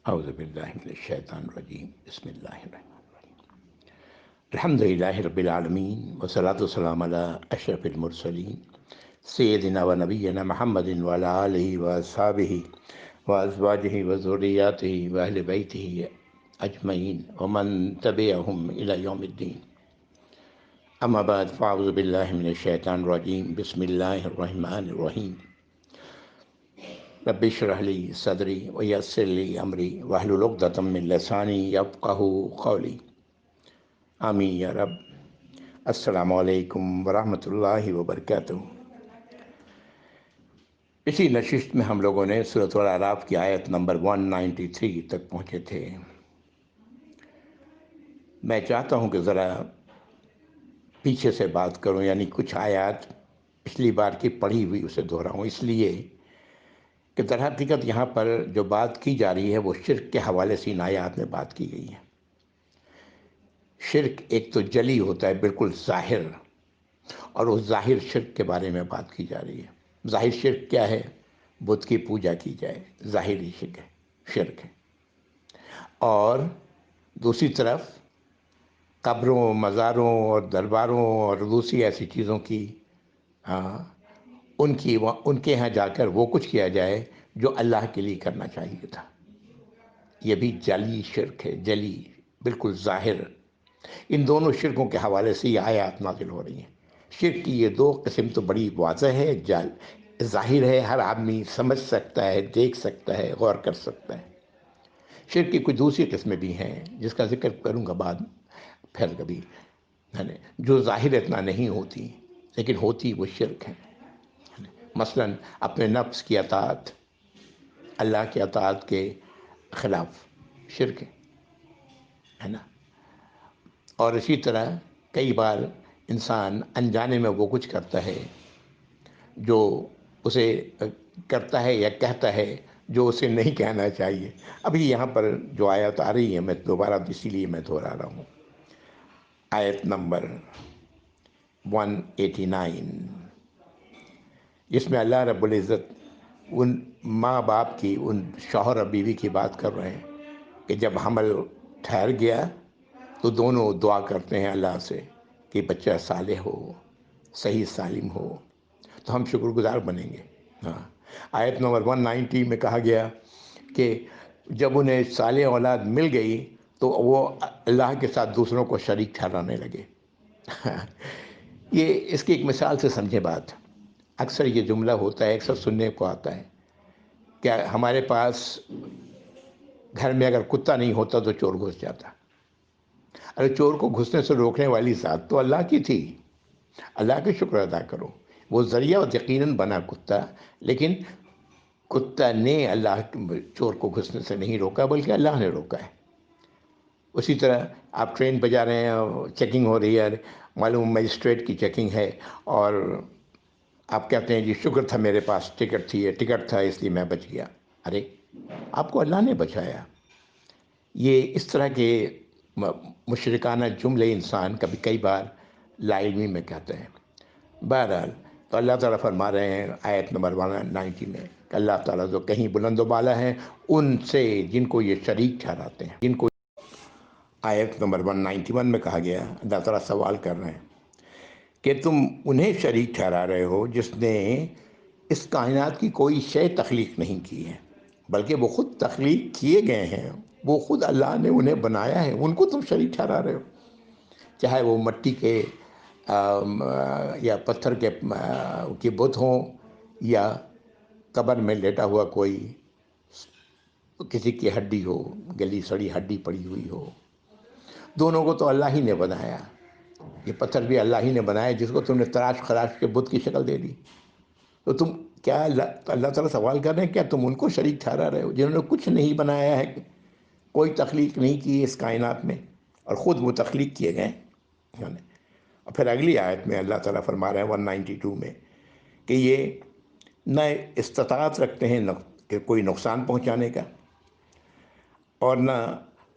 اعوذ باللہ من الشیطان الرجیم بسم اللہ الرحمن الرحیم الحمدللہ رب العالمین والصلاة والسلام علی اشرف المرسلین سیدنا و نبینا محمد وعلی آلہ واصحابہ وازواجہ وذریاتہ واہل بیتہ اجمعین ومن تبعہم الی یوم الدین اما بعد فاعوذ باللہ من الشیطان الرجیم بسم اللہ الرحمن الرحیم رب اشرح لی صدری ویسر لی امری واحلل عقدۃ من لسانی یفقہوا قولی آمین یا رب۔ السلام علیکم ورحمۃ اللہ وبرکاتہ۔ اسی نشست میں ہم لوگوں نے سورۃ الاعراف کی آیت نمبر 193 تک پہنچے تھے۔ میں چاہتا ہوں کہ ذرا پیچھے سے بات کروں، یعنی کچھ آیات پچھلی بار کی پڑھی ہوئی اسے دہراؤں، اس لیے کہ در حقیقت یہاں پر جو بات کی جا رہی ہے وہ شرک کے حوالے سے ان آیات میں بات کی گئی ہے۔ شرک ایک تو جلی ہوتا ہے، بالکل ظاہر، اور اس ظاہر شرک کے بارے میں بات کی جا رہی ہے۔ ظاہر شرک کیا ہے؟ بت کی پوجا کی جائے، ظاہری شرک ہے۔ اور دوسری طرف قبروں، مزاروں اور درباروں اور دوسری ایسی چیزوں کی ان کے ہاں جا کر وہ کچھ کیا جائے جو اللہ کے لیے کرنا چاہیے تھا۔ یہ بھی جعلی شرک ہے، جلی، بالکل ظاہر۔ ان دونوں شرکوں کے حوالے سے یہ آیات نازل ہو رہی ہیں۔ شرک کی یہ دو قسم تو بڑی واضح ہے، ظاہر ہے، ہر آدمی سمجھ سکتا ہے، دیکھ سکتا ہے، غور کر سکتا ہے۔ شرک کی کچھ دوسری قسمیں بھی ہیں جس کا ذکر کروں گا بعد پھر کبھی، جو ظاہر اتنا نہیں ہوتی لیکن ہوتی وہ شرک ہے۔ مثلا اپنے نفس کی اطاعت اللہ کی اطاعت کے خلاف شرک ہے نا۔ اور اسی طرح کئی بار انسان انجانے میں وہ کچھ کرتا ہے جو اسے کرتا ہے یا کہتا ہے جو اسے نہیں کہنا چاہیے۔ ابھی یہاں پر جو آیت آ رہی ہے میں دوبارہ اسی لیے میں دہرا رہا ہوں۔ آیت نمبر 189، جس میں اللہ رب العزت ان ماں باپ کی، ان شوہر اور بیوی کی بات کر رہے ہیں کہ جب حمل ٹھہر گیا تو دونوں دعا کرتے ہیں اللہ سے کہ بچہ صالح ہو، صحیح سالم ہو، تو ہم شکر گزار بنیں گے۔ آیت نمبر 190 میں کہا گیا کہ جب انہیں صالح اولاد مل گئی تو وہ اللہ کے ساتھ دوسروں کو شریک ٹھہرانے لگے۔ یہ اس کی ایک مثال سے سمجھے بات۔ اکثر یہ جملہ ہوتا ہے، اکثر سننے کو آتا ہے کہ ہمارے پاس گھر میں اگر کتا نہیں ہوتا تو چور گھس جاتا۔ ارے چور کو گھسنے سے روکنے والی ذات تو اللہ کی تھی، اللہ کا شکر ادا کرو۔ وہ ذریعہ یقیناً بنا کتا، لیکن کتا نے چور کو گھسنے سے نہیں روکا بلکہ اللہ نے روکا ہے۔ اسی طرح آپ ٹرین پہ جا رہے ہیں، چیکنگ ہو رہی ہے، معلوم مجسٹریٹ کی چیکنگ ہے، اور آپ کہتے ہیں جی شکر تھا میرے پاس ٹکٹ تھا اس لیے میں بچ گیا۔ ارے آپ کو اللہ نے بچایا۔ یہ اس طرح کے مشرکانہ جملے انسان کئی بار لا علمی میں کہتے ہیں۔ بہرحال تو اللہ تعالیٰ فرما رہے ہیں آیت نمبر 190 میں کہ اللہ تعالیٰ جو کہیں بلند و بالا ہیں ان سے جن کو یہ شریک ٹھہراتے ہیں، جن کو آیت نمبر 191 میں کہا گیا، اللہ تعالیٰ سوال کر رہے ہیں کہ تم انہیں شریک ٹھہرا رہے ہو جس نے اس کائنات کی کوئی شے تخلیق نہیں کی ہے، بلکہ وہ خود تخلیق کیے گئے ہیں، وہ خود اللہ نے انہیں بنایا ہے، ان کو تم شریک ٹھہرا رہے ہو۔ چاہے وہ مٹی کے یا پتھر کے بت ہوں، یا قبر میں لیٹا ہوا کوئی کسی کی ہڈی ہو، گلی سڑی ہڈی پڑی ہوئی ہو، دونوں کو تو اللہ ہی نے بنایا۔ یہ پتھر بھی اللہ ہی نے بنایا جس کو تم نے تراش خراش کے بت کی شکل دے دی۔ تو تم کیا اللہ تعالیٰ سوال کر رہے ہیں، کیا تم ان کو شریک ٹھہرا رہے ہو جنہوں نے کچھ نہیں بنایا ہے، کوئی تخلیق نہیں کی اس کائنات میں، اور خود وہ تخلیق کیے گئے۔ اور پھر اگلی آیت میں اللہ تعالیٰ فرما رہے ہیں 192 میں کہ یہ نہ استطاعت رکھتے ہیں کہ کوئی نقصان پہنچانے کا، اور نہ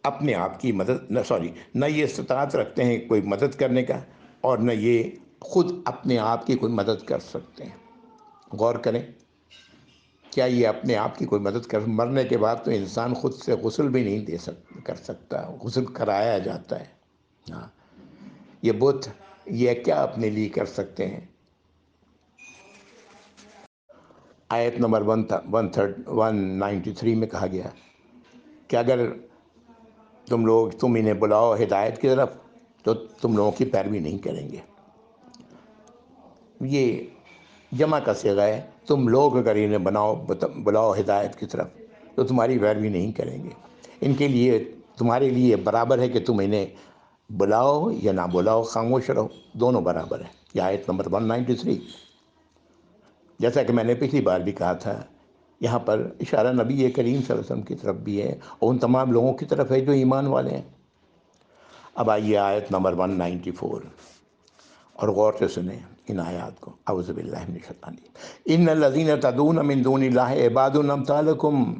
اپنے آپ کی مدد، نہ یہ استطاعت رکھتے ہیں کوئی مدد کرنے کا، اور نہ یہ خود اپنے آپ کی کوئی مدد کر سکتے ہیں۔ غور کریں، کیا یہ اپنے آپ کی کوئی مدد کر؟ مرنے کے بعد تو انسان خود سے غسل بھی نہیں کر سکتا، غسل کرایا جاتا ہے۔ ہاں، یہ بت یہ کیا اپنے لیے کر سکتے ہیں؟ آیت نمبر 193 میں کہا گیا کہ اگر تم انہیں بلاؤ ہدایت کی طرف تو تم لوگوں کی پیروی نہیں کریں گے۔ یہ جمع کا صیغہ ہے، تم لوگ اگر انہیں بلاؤ ہدایت کی طرف تو تمہاری پیروی نہیں کریں گے۔ ان کے لیے تمہارے لیے برابر ہے کہ تم انہیں بلاؤ یا نہ بلاؤ، خاموش رہو، دونوں برابر ہیں۔ یہ آیت نمبر 193۔ جیسا کہ میں نے پچھلی بار بھی کہا تھا، یہاں پر اشارہ نبی کریم صلی اللہ علیہ وسلم کی طرف بھی ہے اور ان تمام لوگوں کی طرف ہے جو ایمان والے ہیں۔ اب آئیے آیت نمبر 194 اور غور سے سنیں ان آیات کو۔ اعوذ باللہ من الشیطان الرجیم۔ ان الذین تدعون من دون اللہ عباد امثالکم،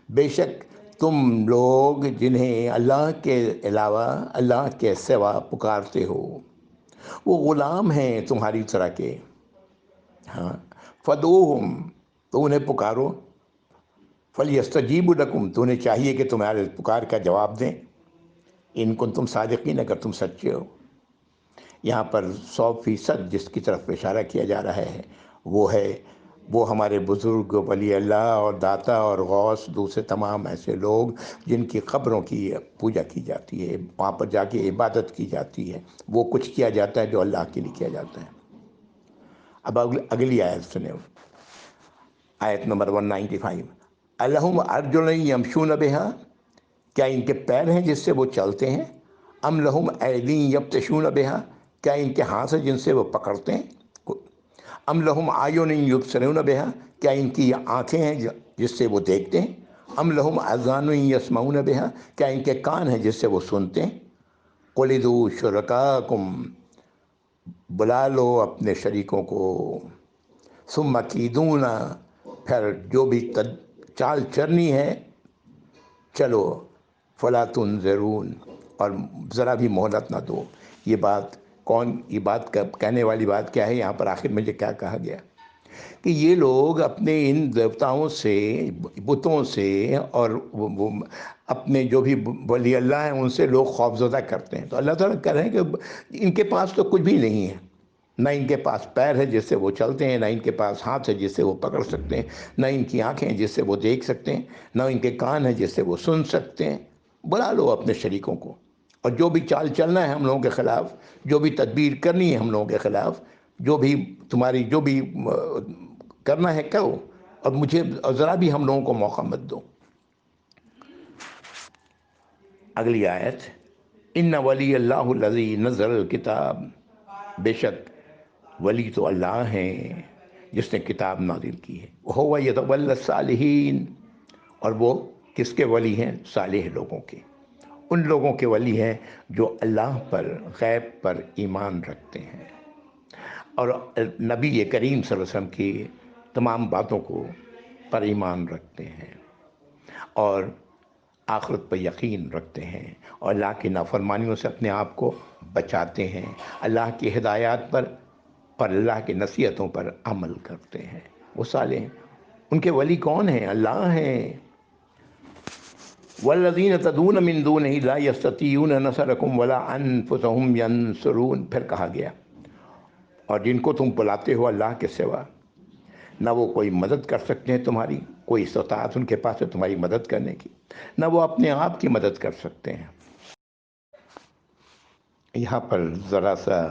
بے شک تم لوگ جنہیں اللہ کے علاوہ، اللہ کے سوا پکارتے ہو، وہ غلام ہیں تمہاری طرح کے۔ ہاں، فدعوہم، تو انہیں پکارو، فلیستجیبوا لکم، تو انہیں چاہیے کہ تمہارے پکار کا جواب دیں، ان کنتم صادقین، اگر تم سچے ہو۔ یہاں پر 100% جس کی طرف اشارہ کیا جا رہا ہے وہ ہمارے بزرگ ولی اللہ اور داتا اور غوث، دوسرے تمام ایسے لوگ جن کی قبروں کی پوجا کی جاتی ہے، وہاں پر جا کے عبادت کی جاتی ہے، وہ کچھ کیا جاتا ہے جو اللہ کے لیے کیا جاتا ہے۔ اب اگلی آیت سنیں، آیت نمبر 195۔ الہم ارجل یمشون بہا، کیا ان کے پیر ہیں جس سے وہ چلتے ہیں؟ ام لہم ایدی یبطشون بہا، کیا ان کے ہاتھ ہیں جن سے وہ پکڑتے ہیں؟ ام لہم اعین یبصرون بہا، کیا ان کی آنکھیں ہیں جس سے وہ دیکھتے ہیں؟ ام لہم اذان یسمعون بہا، کیا ان کے کان ہیں جس سے وہ سنتے ہیں؟ قل ادعوا شرکاکم، بلا لو اپنے شریکوں کو، ثم کیدون، پھر جو بھی چال چلنی ہے چلو، فلا تنظرون، اور ذرا بھی مہلت نہ دو۔ یہ بات کہنے والی بات کیا ہے؟ یہاں پر آخر میں کیا کہا گیا کہ یہ لوگ اپنے ان دیوتاؤں سے، بتوں سے، اور وہ اپنے جو بھی ولی اللہ ہیں ان سے لوگ خوفزدہ کرتے ہیں۔ تو اللہ تعالیٰ کہہ رہے ہیں کہ ان کے پاس تو کچھ بھی نہیں ہے، نہ ان کے پاس پیر ہے جس سے وہ چلتے ہیں، نہ ان کے پاس ہاتھ ہے جس سے وہ پکڑ سکتے ہیں، نہ ان کی آنکھیں ہیں جس سے وہ دیکھ سکتے ہیں، نہ ان کے کان ہیں جس سے وہ سن سکتے ہیں۔ بلا لو اپنے شریکوں کو، اور جو بھی چال چلنا ہے ہم لوگوں کے خلاف، جو بھی تدبیر کرنی ہے ہم لوگوں کے خلاف، جو بھی تمہاری جو بھی کرنا ہے کرو، اور مجھے ذرا بھی ہم لوگوں کو موقع مت دو۔ اگلی آیت، ان ولی اللہ الذی نزل الکتاب، بے شک ولی تو اللہ ہیں جس نے کتاب نازل کی ہے۔ وہو یتولی الصالحین، اور وہ کس کے ولی ہیں؟ صالح لوگوں کے، ان لوگوں کے ولی ہیں جو اللہ پر، غیب پر ایمان رکھتے ہیں اور نبی کریم صلی اللہ علیہ وسلم کی تمام باتوں کو پر ایمان رکھتے ہیں اور آخرت پر یقین رکھتے ہیں اور اللہ کی نافرمانیوں سے اپنے آپ کو بچاتے ہیں، اللہ کی ہدایات پر اللہ کی نصیحتوں پر عمل کرتے ہیں، وہ صالح ہیں۔ ان کے ولی کون ہیں؟ اللہ ہیں۔ والذین تدعون من دونہ لا یستطیعون نصرکم ولا انفسہم ینصرون، پھر کہا گیا اور جن کو تم بلاتے ہو اللہ کے سوا، نہ وہ کوئی مدد کر سکتے ہیں تمہاری، کوئی استطاعت ان کے پاس ہے تمہاری مدد کرنے کی، نہ وہ اپنے آپ کی مدد کر سکتے ہیں۔ یہاں پر ذرا سا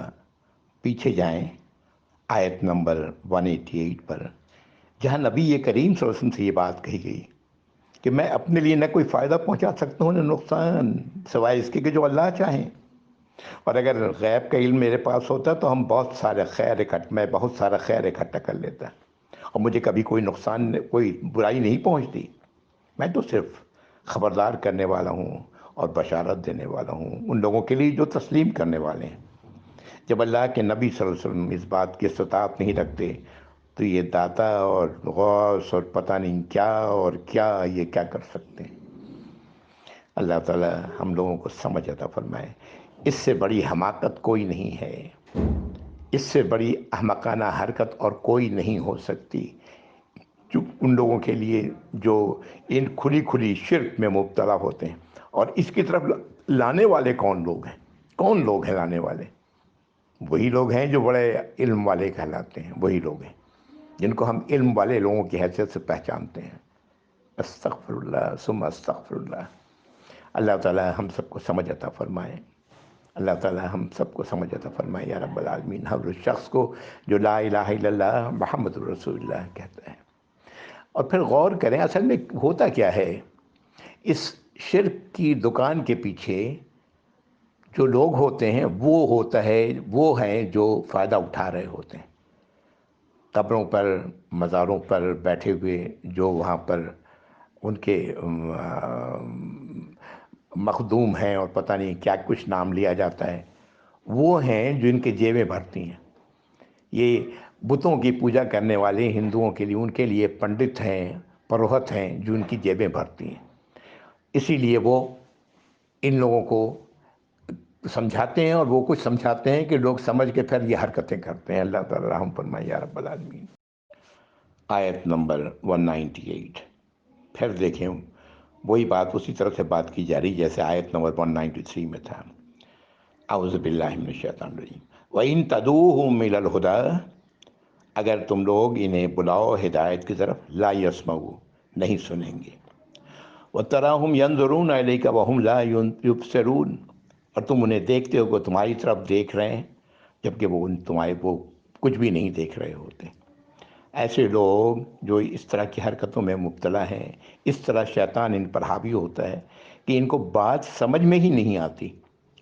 پیچھے جائیں آیت نمبر 188 پر، جہاں نبی کریم صلی اللہ علیہ وسلم سے یہ بات کہی گئی کہ میں اپنے لیے نہ کوئی فائدہ پہنچا سکتا ہوں نہ نقصان، سوائے اس کے کہ جو اللہ چاہیں، اور اگر غیب کا علم میرے پاس ہوتا تو میں بہت سارا خیر اکٹھا کر لیتا اور مجھے کبھی کوئی نقصان، کوئی برائی نہیں پہنچتی۔ میں تو صرف خبردار کرنے والا ہوں اور بشارت دینے والا ہوں ان لوگوں کے لیے جو تسلیم کرنے والے ہیں۔ جب اللہ کے نبی صلی اللہ علیہ وسلم اس بات کی استطاعت نہیں رکھتے تو یہ داتا اور غوث اور پتہ نہیں کیا اور کیا، یہ کیا کر سکتے ہیں؟ اللہ تعالی ہم لوگوں کو سمجھ عطا فرمائے۔ اس سے بڑی حماقت کوئی نہیں ہے، اس سے بڑی احمقانہ حرکت اور کوئی نہیں ہو سکتی ان لوگوں کے لیے جو ان کھلی کھلی شرک میں مبتلا ہوتے ہیں. اور اس کی طرف لانے والے کون لوگ ہیں؟ کون لوگ ہیں لانے والے؟ وہی لوگ ہیں جو بڑے علم والے کہلاتے ہیں، وہی لوگ ہیں جن کو ہم علم والے لوگوں کی حیثیت سے پہچانتے ہیں. استغفر اللہ ثم استغفر اللہ. اللہ تعالیٰ ہم سب کو سمجھ عطا فرمائے. اللہ تعالیٰ ہم سب کو سمجھ عطا فرمائے یا رب العالمین. ہر اس شخص کو جو لا الہ الا اللہ محمد رسول اللہ کہتا ہے. اور پھر غور کریں اصل میں ہوتا کیا ہے. اس شرک کی دکان کے پیچھے جو لوگ ہوتے ہیں وہ ہیں جو فائدہ اٹھا رہے ہوتے ہیں. قبروں پر، مزاروں پر بیٹھے ہوئے جو وہاں پر ان کے مخدوم ہیں اور پتہ نہیں کیا کچھ نام لیا جاتا ہے، وہ ہیں جو ان کے جیبیں بھرتی ہیں. یہ بتوں کی پوجا کرنے والے ہندوؤں کے لیے، ان کے لیے پنڈت ہیں، پروہت ہیں جو ان کی جیبیں بھرتی ہیں. اسی لیے وہ ان لوگوں کو سمجھاتے ہیں اور وہ کچھ سمجھاتے ہیں کہ لوگ سمجھ کے پھر یہ حرکتیں کرتے ہیں. اللہ تعالی رحم فرمائے یا رب العالمین. آیت نمبر 198. پھر دیکھیں وہی بات اسی طرح سے بات کی جا رہی جیسے آیت نمبر 193 میں تھا. اعوذ باللہ من الشیطان الرجیم. وَإِن تَدْعُوهُمْ إِلَى الْهُدَىٰ، اگر تم لوگ انہیں بلاؤ ہدایت کی طرف، لا يَسْمَعُوا، نہیں سنیں گے. وَتَرَاهُمْ يَنظُرُونَ إِلَيْكَ وَهُمْ لَا يُبْصِرُونَ، اور تم انہیں دیکھتے ہو کہ تمہاری طرف دیکھ رہے ہیں جبکہ وہ کچھ بھی نہیں دیکھ رہے ہوتے. ایسے لوگ جو اس طرح کی حرکتوں میں مبتلا ہیں، اس طرح شیطان ان پر حاوی ہوتا ہے کہ ان کو بات سمجھ میں ہی نہیں آتی،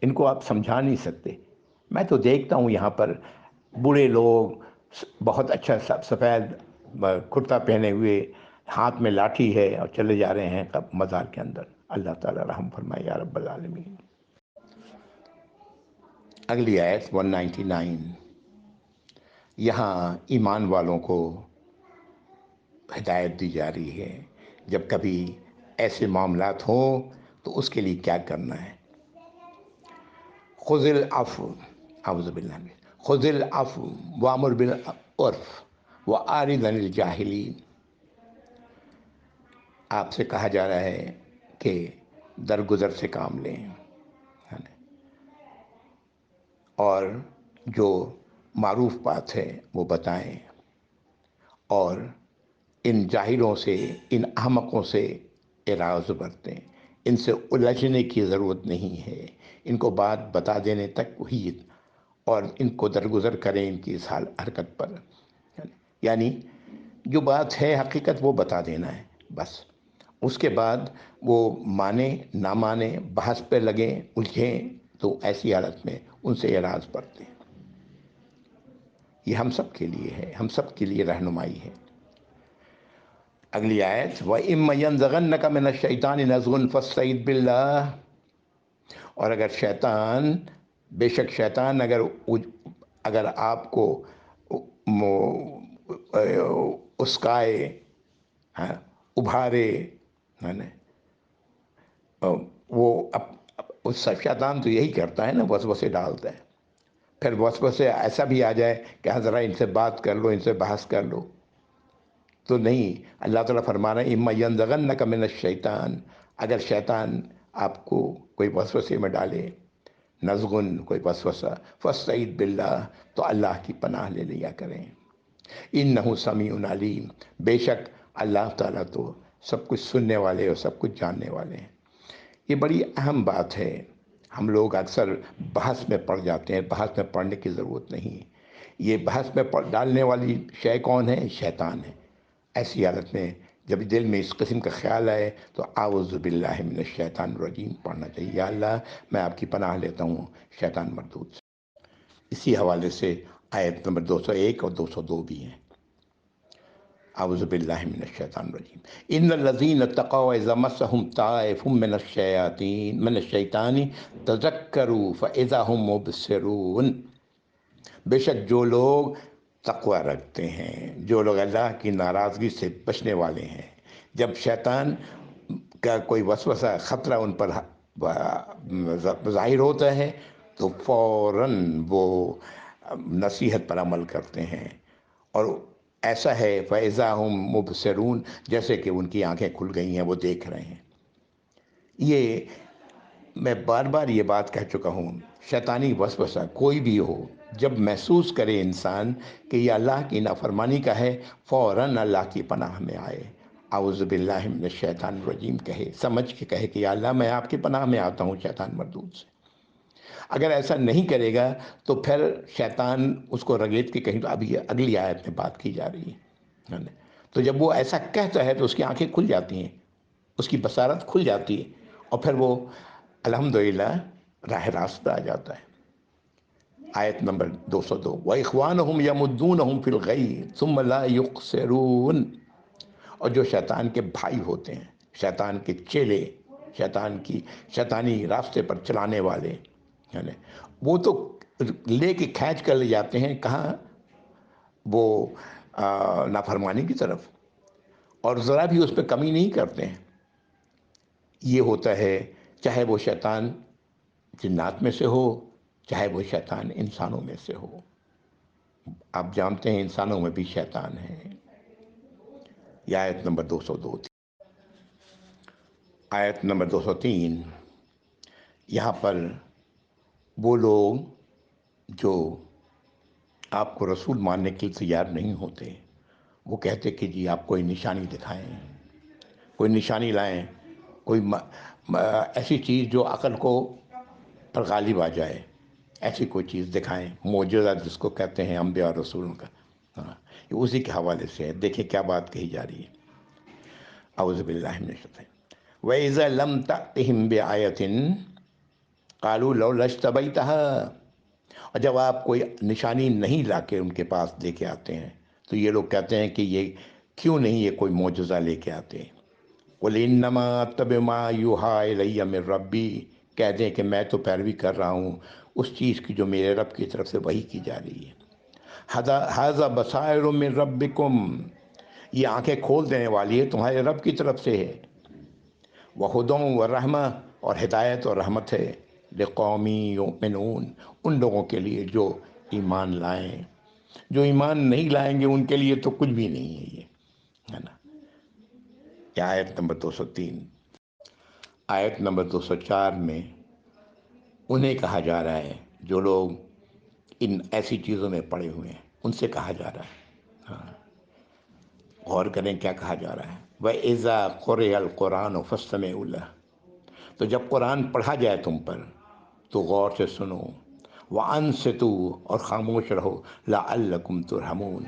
ان کو آپ سمجھا نہیں سکتے. میں تو دیکھتا ہوں یہاں پر بوڑھے لوگ بہت اچھا سفید کرتا پہنے ہوئے، ہاتھ میں لاٹھی ہے اور چلے جا رہے ہیں مزار کے اندر. اللہ تعالی رحم فرمائے یا رب العالمین. اگلی آیت 199. یہاں ایمان والوں کو ہدایت دی جا رہی ہے جب کبھی ایسے معاملات ہوں تو اس کے لیے کیا کرنا ہے. خذ العفو، اعوذ باللہ من، خذ العفو وامر بالعرف واعرض عن الجاہلین. آپ سے کہا جا رہا ہے کہ درگزر سے کام لیں اور جو معروف بات ہے وہ بتائیں، اور ان جاہلوں سے، ان احمقوں سے اعراض برتیں. ان سے الجھنے کی ضرورت نہیں ہے. ان کو بات بتا دینے تک وہی، اور ان کو درگزر کریں ان کی اس حرکت پر. یعنی جو بات ہے حقیقت وہ بتا دینا ہے بس. اس کے بعد وہ مانے نہ مانے، بحث پہ لگیں، الجھیں، تو ایسی حالت میں ان سے اعراض برتیں. یہ ہم سب کے لیے ہے، ہم سب کے لیے رہنمائی ہے. اگلی آیت وَإِمَّا يَنزَغَنَّكَ مِنَ الشَّيْطَانِ نَزْغٌ فَاسْتَعِذْ بِاللَّهِ. اور بے شک شیطان اگر آپ کو اسکائے، ابھارے، وہ شیطان تو یہی کرتا ہے نا، وسوسے ڈالتا ہے. پھر وسوسے ایسا بھی آ جائے کہ ذرا ان سے بات کر لو، ان سے بحث کر لو، تو نہیں. اللہ تعالیٰ فرما رہے ہیں اِمَّا يَنزَغَنَّكَ مِنَ الشَّيْطَانِ، اگر شیطان آپ کو کوئی وسوسے میں ڈالے، نزغن کوئی وسوسہ، فاستعیذ باللہ، تو اللہ کی پناہ لے لیا کریں. انہ سمیع علیم، بے شک اللہ تعالیٰ تو سب کچھ سننے والے اور سب کچھ جاننے والے ہیں. یہ بڑی اہم بات ہے. ہم لوگ اکثر بحث میں پڑ جاتے ہیں. بحث میں پڑھنے کی ضرورت نہیں. یہ بحث میں ڈالنے والی شے کون ہے؟ شیطان ہے. ایسی حالت میں جب دل میں اس قسم کا خیال آئے تو اعوذ باللہ من الشیطان الرجیم پڑھنا چاہیے. یا اللہ میں آپ کی پناہ لیتا ہوں شیطان مردود سے. اسی حوالے سے آیت نمبر 201 اور 202 بھی ہیں. اعوذ باللہ من الشیطان الرجیم. ان الذین اتقوا اذا مسهم طائف من الشیطان تذکروا فاذا هم مبصرون. بے شک جو لوگ تقوی رکھتے ہیں، جو لوگ اللہ کی ناراضگی سے بچنے والے ہیں، جب شیطان کا کوئی وسوسہ، خطرہ ان پر ظاہر ہوتا ہے تو فوراً وہ نصیحت پر عمل کرتے ہیں اور ایسا ہے فَإِذَا هُمْ مُبْصِرُونَ، جیسے کہ ان کی آنکھیں کھل گئی ہیں، وہ دیکھ رہے ہیں۔ یہ میں بار بار یہ بات کہہ چکا ہوں، شیطانی وسوسہ کوئی بھی ہو، جب محسوس کرے انسان کہ یہ اللہ کی نافرمانی کا ہے، فوراً اللہ کی پناہ میں آئے، اعوذ باللہ من الشیطان الرجیم کہے، سمجھ کے کہے کہ یا اللہ میں آپ کی پناہ میں آتا ہوں شیطان مردود سے۔ اگر ایسا نہیں کرے گا تو پھر شیطان اس کو رگیت کے کہیں، تو ابھی اگلی آیت میں بات کی جا رہی ہے نا۔ تو جب وہ ایسا کہتا ہے تو اس کی آنکھیں کھل جاتی ہیں، اس کی بصارت کھل جاتی ہے، اور پھر وہ الحمدللہ راہ راست پہ آ جاتا ہے۔ آیت نمبر 202، وَإِخْوَانُهُمْ يَمُدُّونَهُمْ فِي الْغَيِّ ثُمَّ لَا يُقْصِرُونَ، اور جو شیطان کے بھائی ہوتے ہیں، شیطان کے چیلے، شیطان کی شیطانی راستے پر چلانے والے، یعنی وہ تو لے کے کھینچ کر لے جاتے ہیں کہاں؟ وہ نافرمانی کی طرف، اور ذرا بھی اس پہ کمی نہیں کرتے ہیں۔ یہ ہوتا ہے چاہے وہ شیطان جنات میں سے ہو، چاہے وہ شیطان انسانوں میں سے ہو۔ آپ جانتے ہیں انسانوں میں بھی شیطان ہے۔ یہ آیت نمبر 202 تھی۔ آیت نمبر 203، یہاں پر وہ لوگ جو آپ کو رسول ماننے کے لیے تیار نہیں ہوتے، وہ کہتے کہ جی آپ کوئی نشانی دکھائیں، کوئی نشانی لائیں، کوئی ایسی چیز جو عقل کو پر غالب آ جائے، ایسی کوئی چیز دکھائیں، معجزہ جس کو کہتے ہیں انبیاء اور رسولوں کا۔ ہاں، یہ اسی کے حوالے سے ہے۔ دیکھیں کیا بات کہی جا رہی ہے، اعوذ باللہ من الشیطان۔ وَإِذَا لَمْ تَأْتِهِمْ بِآیَةٍ قَالُوا لَوْلَا اجْتَبَیْتَهَا، اور جب آپ کوئی نشانی نہیں لا کے ان کے پاس لے کے آتے ہیں تو یہ لوگ کہتے ہیں کہ یہ کیوں نہیں یہ کوئی معجزہ لے کے آتے۔ قُلْ إِنَّمَا أَتَّبِعُ مَا يُوحَىٰ إِلَيَّ مِن رَّبِّي، کہہ دیں کہ میں تو پیروی کر رہا ہوں اس چیز کی جو میرے رب کی طرف سے وحی کی جا رہی ہے۔ هَذَا بَصَائِرُ مِن رَّبِّكُمْ، یہ آنکھیں کھول دینے والی ہے تمہارے رب کی طرف سے ہے۔ وَهُدًى وَرَحْمَةٌ، اور ہدایت اور رحمت ہے، لِقَوْمٍ يُؤْمِنُونَ، ان لوگوں کے لیے جو ایمان لائیں۔ جو ایمان نہیں لائیں گے ان کے لیے تو کچھ بھی نہیں ہے یہ، ہے نا۔ یہ آیت نمبر 203۔ آیت نمبر 204 میں انہیں کہا جا رہا ہے جو لوگ ان ایسی چیزوں میں پڑے ہوئے ہیں، ان سے کہا جا رہا ہے۔ ہاں، غور کریں کیا کہا جا رہا ہے، وَإِذَا قُرِئَ الْقُرْآنُ فَاسْتَمِعُوا لَهُ، تو جب قرآن پڑھا جائے تم پر تو غور سے سنو، وَأَنصِتُوا، اور خاموش رہو، لَعَلَّكُمْ تُرْحَمُونَ،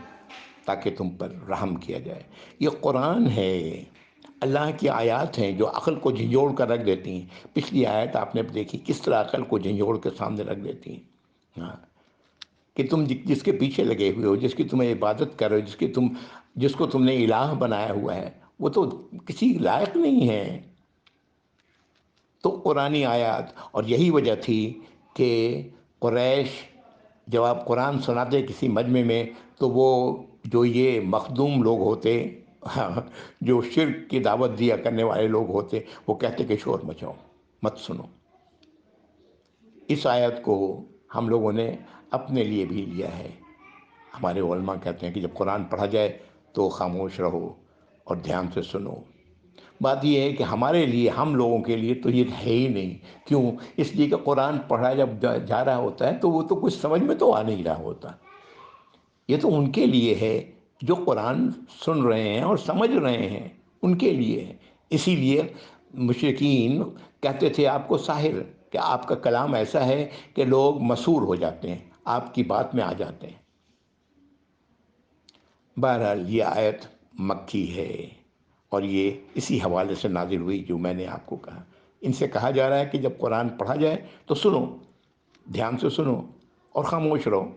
تاکہ تم پر رحم کیا جائے۔ یہ قرآن ہے، اللہ کی آیات ہیں جو عقل کو جھنجھوڑ کر رکھ دیتی ہیں۔ پچھلی آیت آپ نے دیکھی کس طرح عقل کو جھنجھوڑ کے سامنے رکھ دیتی ہیں۔ ہاں، کہ تم جس کے پیچھے لگے ہوئے ہو، جس کی تم عبادت کر رہے ہو، جس کو تم نے الہ بنایا ہوا ہے، وہ تو کسی لائق نہیں ہے۔ تو قرآنی آیات، اور یہی وجہ تھی کہ قریش جب آپ قرآن سناتے کسی مجمع میں تو وہ جو یہ مخدوم لوگ ہوتے، جو شرک کی دعوت دیا کرنے والے لوگ ہوتے، وہ کہتے کہ شور مچاؤ، مت سنو۔ اس آیت کو ہم لوگوں نے اپنے لیے بھی لیا ہے۔ ہمارے علماء کہتے ہیں کہ جب قرآن پڑھا جائے تو خاموش رہو اور دھیان سے سنو۔ بات یہ ہے کہ ہمارے لیے، ہم لوگوں کے لیے تو یہ ہے ہی نہیں۔ کیوں؟ اس لیے کہ قرآن پڑھا جب جا رہا ہوتا ہے تو وہ تو کچھ سمجھ میں تو آ نہیں رہا ہوتا۔ یہ تو ان کے لیے ہے جو قرآن سن رہے ہیں اور سمجھ رہے ہیں، ان کے لیے ہے۔ اسی لیے مشرکین کہتے تھے آپ کو ساحر، کہ آپ کا کلام ایسا ہے کہ لوگ مسحور ہو جاتے ہیں، آپ کی بات میں آ جاتے ہیں۔ بہرحال یہ آیت مکی ہے، اور یہ اسی حوالے سے نازل ہوئی جو میں نے آپ کو کہا۔ ان سے کہا جا رہا ہے کہ جب قرآن پڑھا جائے تو سنو، دھیان سے سنو اور خاموش رہو،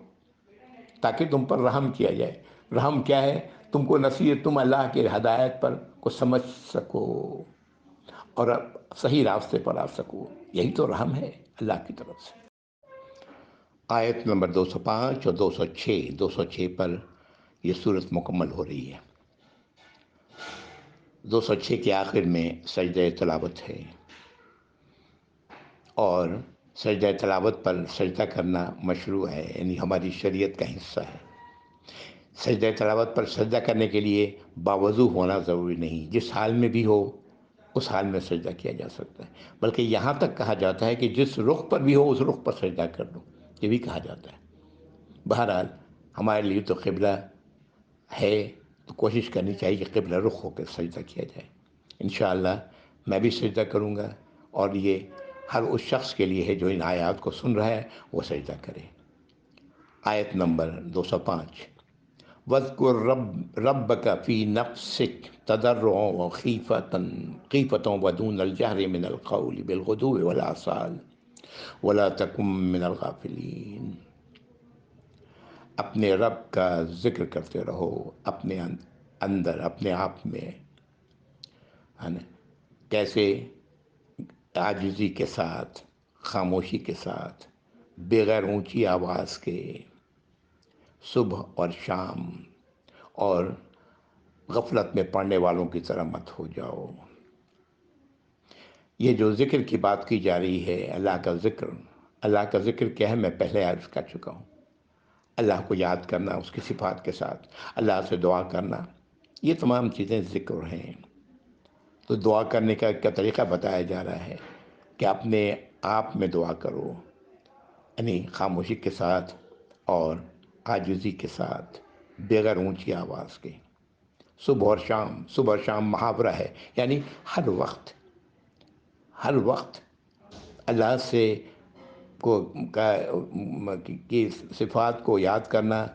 تاکہ تم پر رحم کیا جائے۔ رحم کیا ہے؟ تم کو نصیحت، تم اللہ کے ہدایت پر کو سمجھ سکو اور صحیح راستے پر آ سکو، یہی تو رحم ہے اللہ کی طرف سے۔ آیت نمبر 205 اور 206 پر یہ صورت مکمل ہو رہی ہے۔ 206 کے آخر میں سجدہ تلاوت ہے، اور سجدہ تلاوت پر سجدہ کرنا مشروع ہے، یعنی ہماری شریعت کا حصہ ہے۔ سجدہ تلاوت پر سجدہ کرنے کے لیے باوضو ہونا ضروری نہیں، جس حال میں بھی ہو اس حال میں سجدہ کیا جا سکتا ہے، بلکہ یہاں تک کہا جاتا ہے کہ جس رخ پر بھی ہو اس رخ پر سجدہ کر لو، یہ بھی کہا جاتا ہے۔ بہرحال ہمارے لیے تو قبلہ ہے، تو کوشش کرنی چاہیے کہ قبلہ رخ ہو کر سجدہ کیا جائے۔ انشاءاللہ میں بھی سجدہ کروں گا، اور یہ ہر اس شخص کے لیے ہے جو ان آیات کو سن رہا ہے وہ سجدہ کرے۔ آیت نمبر 205، وَاذْكُرْ رَبَّكَ فِي نَفْسِكَ تَضَرُّعًا وَخِيفَةً وَدُونَ الْجَهْرِ مِنَ الْقَوْلِ بِالْغُدُوِّ وَالْآصَالِ وَلَا تَكُن مِّنَ الْغَافِلِينَ۔ اپنے رب کا ذکر کرتے رہو اپنے اندر، اپنے آپ میں، ہے نا، کیسے؟ عاجزی کے ساتھ، خاموشی کے ساتھ، بغیر اونچی آواز کے، صبح اور شام، اور غفلت میں پڑنے والوں کی طرح مت ہو جاؤ۔ یہ جو ذکر کی بات کی جا رہی ہے، اللہ کا ذکر، اللہ کا ذکر کیا ہے؟ میں پہلے عرض کر چکا ہوں، اللہ کو یاد کرنا اس کی صفات کے ساتھ، اللہ سے دعا کرنا، یہ تمام چیزیں ذکر ہیں۔ تو دعا کرنے کا طریقہ بتایا جا رہا ہے کہ اپنے آپ میں دعا کرو، یعنی خاموشی کے ساتھ اور عاجزی کے ساتھ، بغیر اونچی آواز کے، صبح اور شام۔ صبح اور شام محاورہ ہے، یعنی ہر وقت، ہر وقت اللہ سے کی صفات کو یاد کرنا،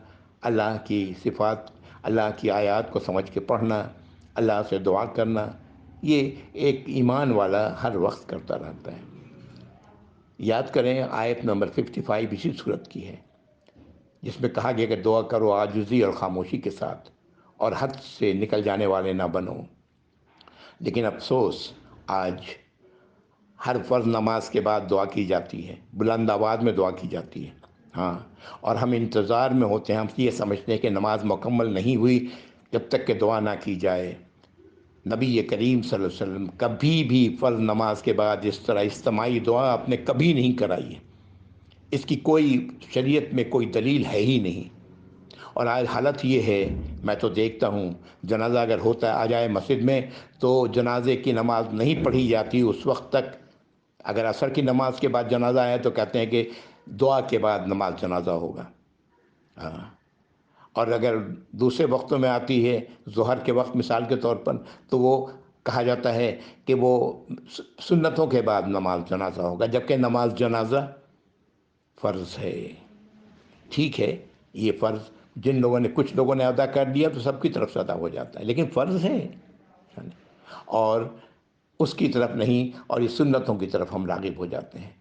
اللہ کی صفات، اللہ کی آیات کو سمجھ کے پڑھنا، اللہ سے دعا کرنا، یہ ایک ایمان والا ہر وقت کرتا رہتا ہے۔ یاد کریں آیت نمبر 55 اسی صورت کی ہے، جس میں کہا گیا کہ دعا کرو عاجزی اور خاموشی کے ساتھ، اور حد سے نکل جانے والے نہ بنو۔ لیکن افسوس، آج ہر فرض نماز کے بعد دعا کی جاتی ہے، بلند آواز میں دعا کی جاتی ہے، ہاں، اور ہم انتظار میں ہوتے ہیں، ہم یہ سمجھتے ہیں کہ نماز مکمل نہیں ہوئی جب تک کہ دعا نہ کی جائے۔ نبی کریم صلی اللہ علیہ وسلم کبھی بھی فرض نماز کے بعد اس طرح اجتماعی دعا آپ نے کبھی نہیں کرائی ہے، اس کی کوئی شریعت میں کوئی دلیل ہے ہی نہیں۔ اور آج حالت یہ ہے، میں تو دیکھتا ہوں جنازہ اگر ہوتا ہے آ جائے مسجد میں تو جنازے کی نماز نہیں پڑھی جاتی اس وقت تک۔ اگر عصر کی نماز کے بعد جنازہ آیا تو کہتے ہیں کہ دعا کے بعد نماز جنازہ ہوگا، ہاں۔ اور اگر دوسرے وقتوں میں آتی ہے، ظہر کے وقت مثال کے طور پر، تو وہ کہا جاتا ہے کہ وہ سنتوں کے بعد نماز جنازہ ہوگا، جبکہ نماز جنازہ فرض ہے۔ ٹھیک ہے، یہ فرض جن لوگوں نے، کچھ لوگوں نے ادا کر دیا تو سب کی طرف سے ادا ہو جاتا ہے، لیکن فرض ہے، اور اس کی طرف نہیں، اور یہ سنتوں کی طرف ہم راغب ہو جاتے ہیں۔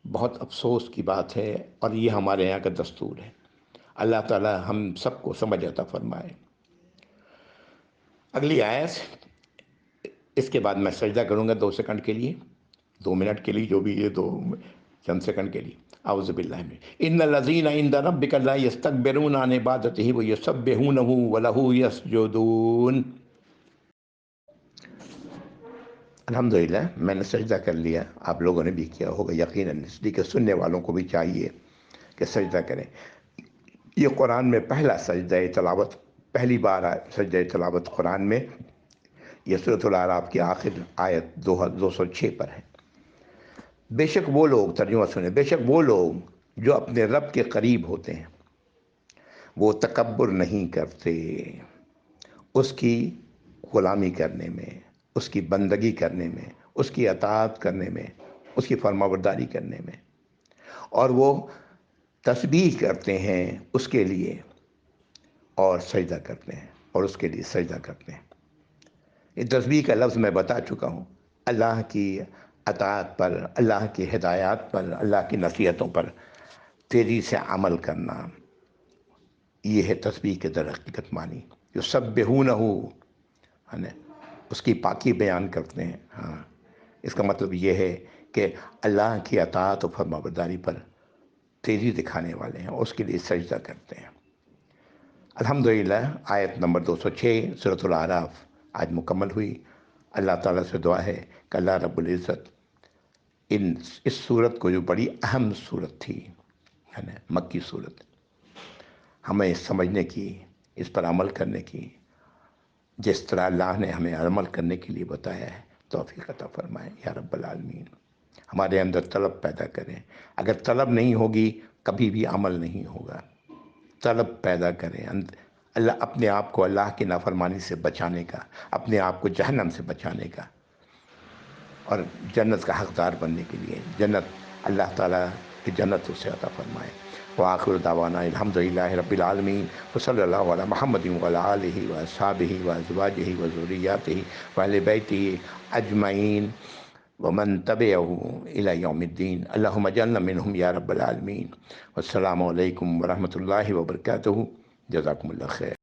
بہت افسوس کی بات ہے، اور یہ ہمارے یہاں کا دستور ہے۔ اللہ تعالی ہم سب کو سمجھ عطا فرمائے۔ اگلی آیت، اس کے بعد میں سجدہ کروں گا 2 سیکنڈ کے لیے، 2 منٹ کے لیے، جو بھی یہ 2 چند سیکنڈ کے لیے۔ اعوذ باللہ من ان الذین عند ربک لا یستکبرون عن عبادتہ ویسبحونہ ولہ یسجدون۔ الحمدللہ میں نے سجدہ کر لیا، آپ لوگوں نے بھی کیا ہوگا یقیناً، اس لیے کہ سننے والوں کو بھی چاہیے کہ سجدہ کریں۔ یہ قرآن میں پہلا سجدہ تلاوت، پہلی بار سجدہ تلاوت قرآن میں، یہ سورۃ الاعراف کی آخر آیت 206 پر ہے۔ بے شک وہ لوگ، ترجمہ سنیں، بے شک وہ لوگ جو اپنے رب کے قریب ہوتے ہیں، وہ تکبر نہیں کرتے اس کی غلامی کرنے میں، اس کی بندگی کرنے میں، اس کی اطاعت کرنے میں، اس کی فرمانبرداری کرنے میں، اور وہ تسبیح کرتے ہیں اس کے لیے، اور سجدہ کرتے ہیں، اور اس کے لیے سجدہ کرتے ہیں۔ یہ تسبیح کا لفظ میں بتا چکا ہوں، اللہ کی اطاعت پر، اللہ کی ہدایات پر، اللہ کی نصیحتوں پر تیزی سے عمل کرنا، یہ ہے تسبیح کے در حقیقت معنی۔ یسبحونہ، اس کی پاکی بیان کرتے ہیں، ہاں، اس کا مطلب یہ ہے کہ اللہ کی اطاعت و فرمانبرداری پر تیزی دکھانے والے ہیں، اس کے لیے سجدہ کرتے ہیں۔ الحمدللہ آیت نمبر 206 سورۃ الاعراف آج مکمل ہوئی۔ اللہ تعالیٰ سے دعا ہے کہ اللہ رب العزت اس صورت کو، جو بڑی اہم صورت تھی، ہے نا، مکی صورت، ہمیں سمجھنے کی اس پر عمل کرنے کی، جس طرح اللہ نے ہمیں عمل کرنے کے لیے بتایا ہے، توفیق عطا فرمائے یا رب العالمین۔ ہمارے اندر طلب پیدا کریں، اگر طلب نہیں ہوگی کبھی بھی عمل نہیں ہوگا۔ طلب پیدا کریں، اللہ اپنے آپ کو اللہ کی نافرمانی سے بچانے کا، اپنے آپ کو جہنم سے بچانے کا، اور جنت کا حقدار بننے کے لیے، جنت اللہ تعالیٰ کی جنت اسے عطا فرمائے۔ وآخر دعوانا الحمدللہ رب العالمین، وصلی اللہ علی محمد وعلی آلہ واصحابہ وازواجہ وذریاتہ واہل بیتہ اجمعین ومن تبعہ الی یوم الدین، اللہم اجعلنا منہم یا رب العالمین۔ والسلام علیکم ورحمۃ اللہ وبرکاتہ، جزاکم اللہ خیر۔